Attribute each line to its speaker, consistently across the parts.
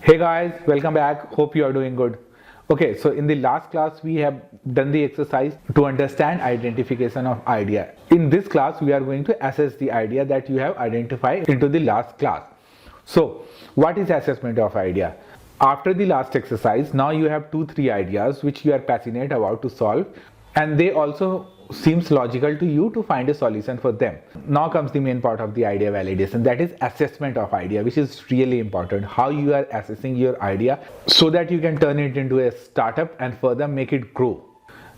Speaker 1: Hey guys, welcome back. Hope you are doing good. Okay, so in the last class we have done the exercise to understand identification of idea. In this class we are going to assess the idea that you have identified into the last class. So what is assessment of idea? After the last exercise, now you have 2-3 ideas which you are passionate about to solve, and they also seems logical to you to find a solution for them. Now comes the main part of the idea validation, that is assessment of idea, which is really important. How you are assessing your idea so that you can turn it into a startup and further make it grow.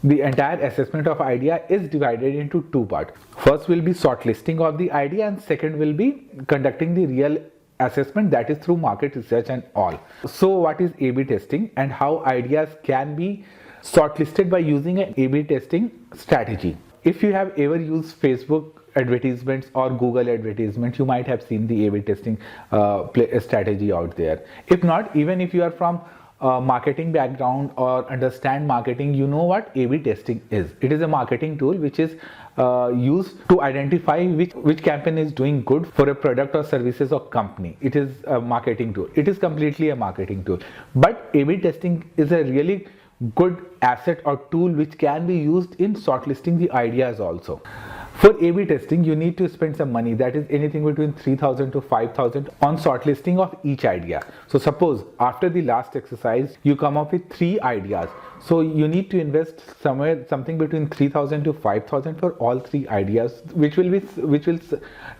Speaker 1: The entire assessment of idea is divided into two parts. First will be shortlisting of the idea, and second will be conducting the real assessment, that is through market research and all. So what is A/B testing and how ideas can be shortlisted by using an A/B testing strategy? If you have ever used Facebook advertisements or Google advertisements, you might have seen the A/B testing strategy out there. If not, even if you are from marketing background or understand marketing, you know what A/B testing is. It is a marketing tool which is used to identify which campaign is doing good for a product or services or company. It is a marketing tool. It is completely a marketing tool. But A/B testing is a really good asset or tool which can be used in shortlisting the ideas also. For A/B testing, you need to spend some money, that is anything between 3,000 to 5,000 on shortlisting of each idea. So suppose after the last exercise, you come up with 3 ideas. So you need to invest something between 3,000 to 5,000 for all 3 ideas, which will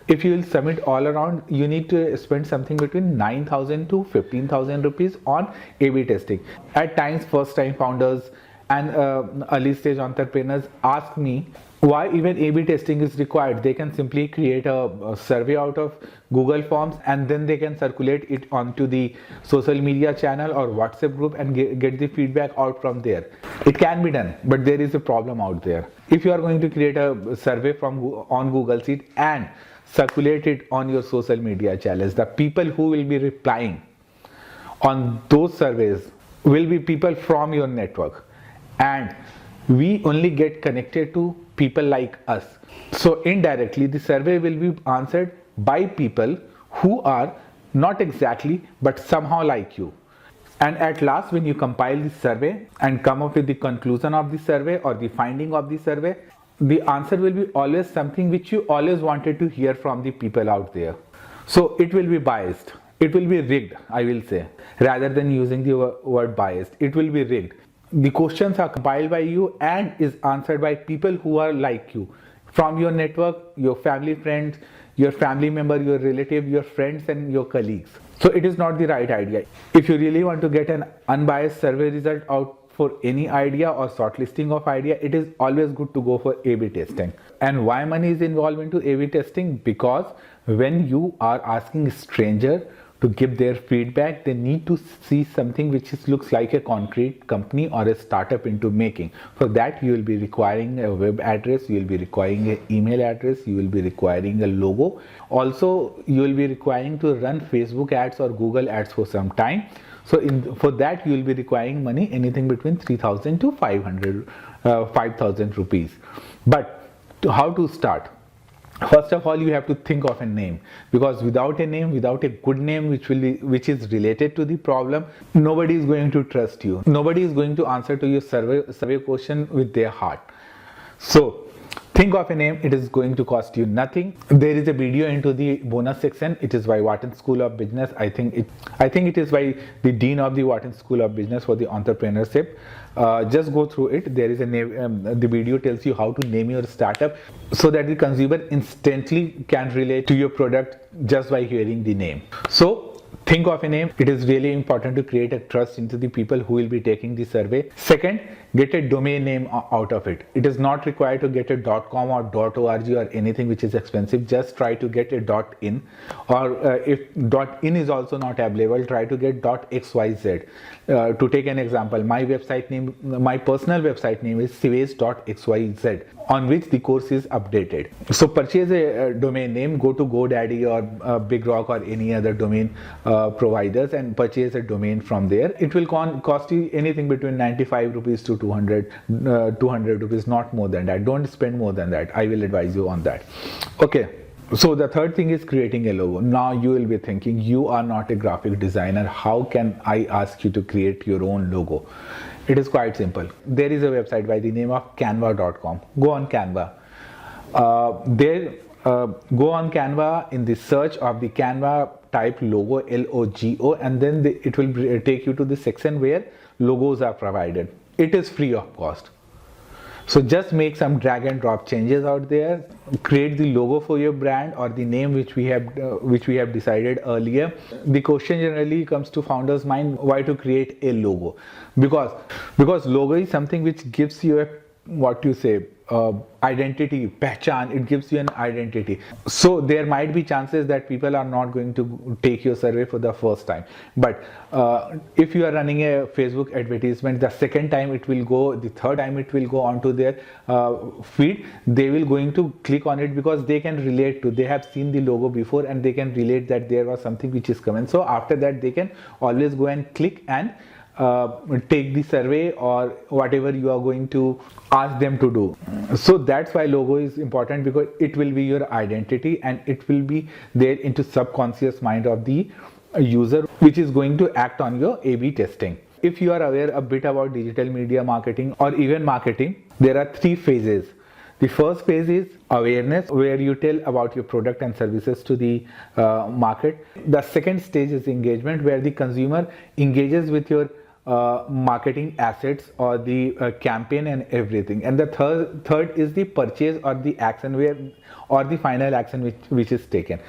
Speaker 1: if you will submit all around, you need to spend something between 9,000 to 15,000 rupees on A/B testing. At times, first time founders and early stage entrepreneurs ask me why even A/B testing is required. They can simply create a survey out of Google Forms and then they can circulate it onto the social media channel or WhatsApp group and get the feedback out from there. It can be done, but there is a problem out there. If you are going to create a survey on Google Sheet and circulate it on your social media channels, the people who will be replying on those surveys will be people from your network, and we only get connected to people like us. So indirectly the survey will be answered by people who are not exactly but somehow like you. And at last, when you compile the survey and come up with the conclusion of the survey or the finding of the survey, the answer will be always something which you always wanted to hear from the people out there. So it will be biased, it will be rigged, I will say, rather than using the word biased. It will be rigged. The questions are compiled by you and is answered by people who are like you, from your network, your family friends, your family member, your relative, your friends and your colleagues. So it is not the right idea. If you really want to get an unbiased survey result out for any idea or shortlisting of idea, it is always good to go for A/B testing. And why money is involved into A/B testing? Because when you are asking a stranger to give their feedback, they need to see something which looks like a concrete company or a startup into making. For that, you will be requiring a web address, you will be requiring an email address, you will be requiring a logo. Also, you will be requiring to run Facebook ads or Google ads for some time. So for that, you will be requiring money, anything between 3,000 to 5,000 rupees. But how to start? First of all, you have to think of a name, because without a name, without a good name which is related to the problem, nobody is going to trust you. Nobody is going to answer to your survey question with their heart. So think of a name. It is going to cost you nothing. There is a video into the bonus section. It is by Wharton School of Business. I think it is by the Dean of the Wharton School of Business for the entrepreneurship. Just go through it. There is a name. The video tells you how to name your startup so that the consumer instantly can relate to your product just by hearing the name. So think of a name. It is really important to create a trust into the people who will be taking the survey. Second, get a domain name out of it. It is not required to get a .com or .org or anything which is expensive. Just try to get a .in, or if .in is also not available, try to get .xyz. To take an example, my personal website name is sivesh.xyz, on which the course is updated. So purchase a domain name, go to GoDaddy or Big Rock or any other domain providers and purchase a domain from there. It will cost you anything between 95 rupees to 200 rupees, not more than that. Don't spend more than that. I will advise you on that. Okay. So the third thing is creating a logo. Now you will be thinking, you are not a graphic designer. How can I ask you to create your own logo? It is quite simple. There is a website by the name of canva.com. Go on Canva. Go on Canva, in the search of the Canva, type logo, logo, and then it will take you to the section where logos are provided. It is free of cost. So just make some drag and drop changes out there, create the logo for your brand or the name which we have decided earlier. The question generally comes to founders' mind, why to create a logo? Because logo is something which gives you a, what you say, identity, pehchan. It gives you an identity. So there might be chances that people are not going to take your survey for the first time. But if you are running a Facebook advertisement, the second time it will go, the third time it will go onto their feed, they will going to click on it because they can relate to, they have seen the logo before and they can relate that there was something which is coming. So after that they can always go and click and take the survey or whatever you are going to ask them to do. So that's why logo is important, because it will be your identity and it will be there into subconscious mind of the user, which is going to act on your A/B testing. If you are aware a bit about digital media marketing or even marketing, there are 3 phases. The first phase is awareness, where you tell about your product and services to the market. The second stage is engagement, where the consumer engages with your marketing assets or the campaign and everything. And the third is the purchase or the action or the final action which is taken.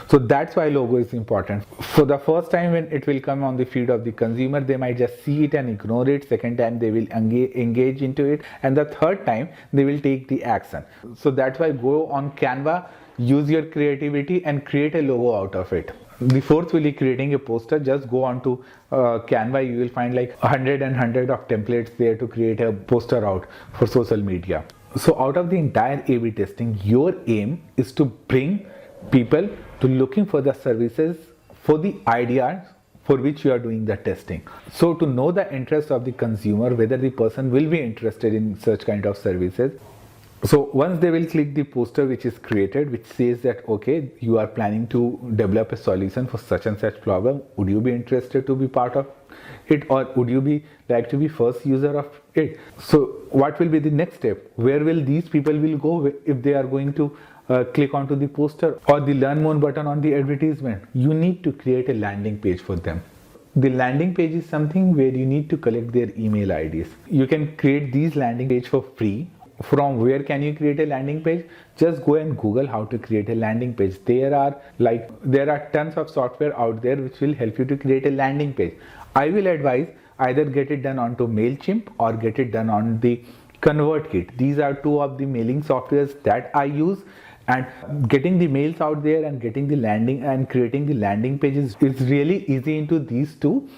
Speaker 1: So that's why logo is important. For the first time when it will come on the feed of the consumer, they might just see it and ignore it. Second time they will engage into it, and the third time they will take the action. So that's why go on Canva, use your creativity and create a logo out of it. The fourth will be creating a poster. Just go on to Canva, you will find like 100 of templates there to create a poster out for social media. So out of the entire A/B testing, your aim is to bring people to looking for the services, for the ideas for which you are doing the testing. So to know the interest of the consumer, whether the person will be interested in such kind of services. So once they will click the poster which is created, which says that okay, you are planning to develop a solution for such and such problem, would you be interested to be part of it, or would you be like to be first user of it? So what will be the next step? Where will these people will go if they are going to click onto the poster or the learn more button on the advertisement? You need to create a landing page for them. The landing page is something where you need to collect their email IDs. You can create these landing page for free. From where can you create a landing page? Just go and Google how to create a landing page. There are tons of software out there which will help you to create a landing page. I will advise either get it done onto MailChimp or get it done on the ConvertKit. These are 2 of the mailing softwares that I use, and getting the mails out there and getting the landing and creating the landing pages is really easy into these 2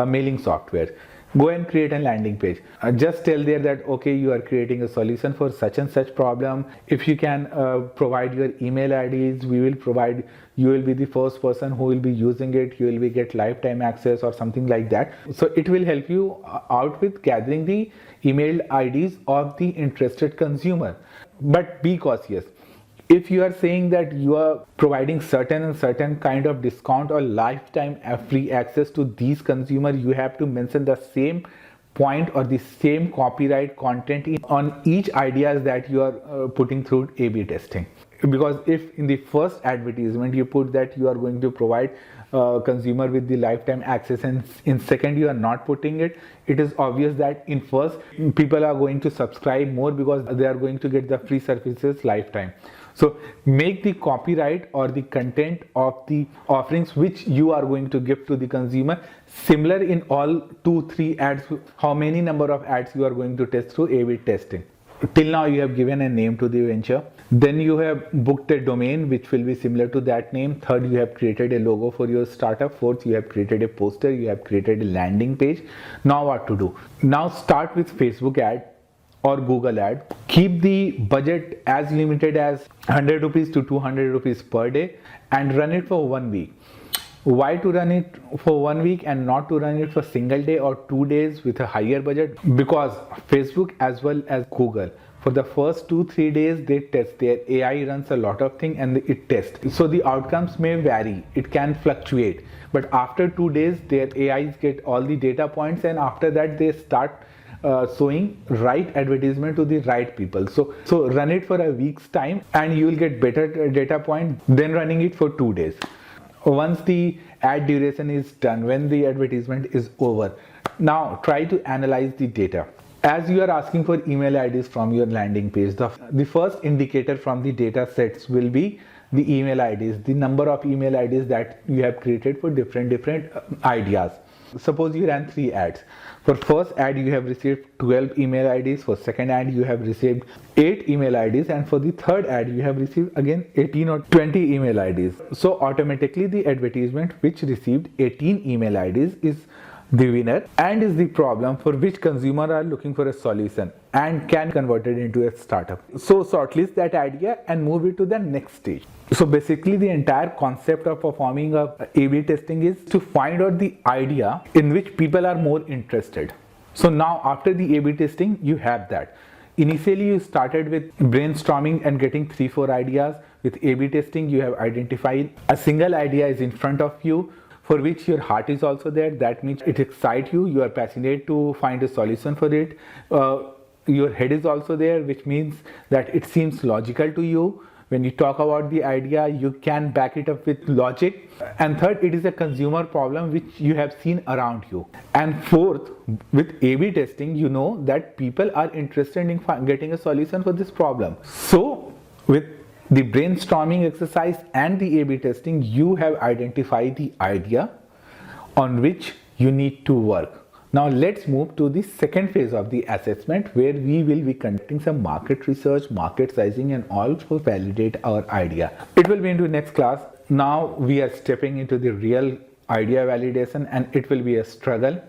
Speaker 1: mailing software. Go and create a landing page. Just tell there that okay, you are creating a solution for such and such problem. If you can provide your email IDs, we will provide, you will be the first person who will be using it. You will be get lifetime access or something like that. So it will help you out with gathering the email IDs of the interested consumer. But be cautious. If you are saying that you are providing certain kind of discount or lifetime free access to these consumers, you have to mention the same point or the same copyright content on each ideas that you are putting through A/B testing. Because if in the first advertisement you put that you are going to provide consumer with the lifetime access, and in second you are not putting it, it is obvious that in first people are going to subscribe more because they are going to get the free services lifetime. So make the copyright or the content of the offerings which you are going to give to the consumer similar in all 2-3 ads, how many number of ads you are going to test through A/B testing. Till now you have given a name to the venture, then you have booked a domain which will be similar to that name. Third, you have created a logo for your startup. Fourth, you have created a poster, you have created a landing page. Now what to do? Now start with Facebook ad or Google ad. Keep the budget as limited as 100 rupees to 200 rupees per day and run it for 1 week. Why to run it for 1 week and not to run it for single day or 2 days with a higher budget? Because Facebook as well as Google, for the first 2-3 days they test, their AI runs a lot of things and it tests. So the outcomes may vary, it can fluctuate. But after 2 days their AIs get all the data points, and after that they start showing right advertisement to the right people. So run it for a week's time and you will get better data point than running it for 2 days. Once the ad duration is done, when the advertisement is over, now try to analyze the data. As you are asking for email IDs from your landing page, the first indicator from the data sets will be the email IDs, the number of email IDs that you have created for different ideas. Suppose you ran 3 ads. For first ad you have received 12 email IDs, for second ad you have received 8 email IDs, and for the third ad you have received again 18 or 20 email IDs. So automatically the advertisement which received 18 email IDs is the winner and is the problem for which consumers are looking for a solution and can convert it into a startup. So shortlist that idea and move it to the next stage. So basically the entire concept of performing a A/B testing is to find out the idea in which people are more interested. So now after the A/B testing you have that. Initially you started with brainstorming and getting 3-4 ideas. With A/B testing you have identified a single idea is in front of you, for which your heart is also there. That means it excites you, you are passionate to find a solution for it. Your head is also there, which means that it seems logical to you. When you talk about the idea, you can back it up with logic. And third, it is a consumer problem which you have seen around you. And fourth, with A/B testing, you know that people are interested in getting a solution for this problem. So with the brainstorming exercise and the A/B testing, you have identified the idea on which you need to work. Now let's move to the second phase of the assessment, where we will be conducting some market research, market sizing, and also validate our idea. It will be into next class. Now we are stepping into the real idea validation, and it will be a struggle.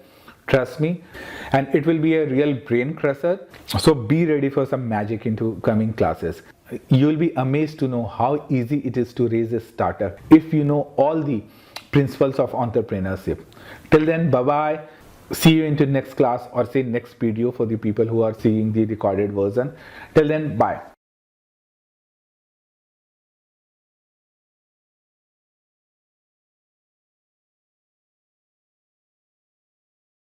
Speaker 1: Trust me, and it will be a real brain crusher. So be ready for some magic into coming classes. You will be amazed to know how easy it is to raise a startup if you know all the principles of entrepreneurship. Till then, bye bye. See you into next class, or say next video for the people who are seeing the recorded version. Till then, bye.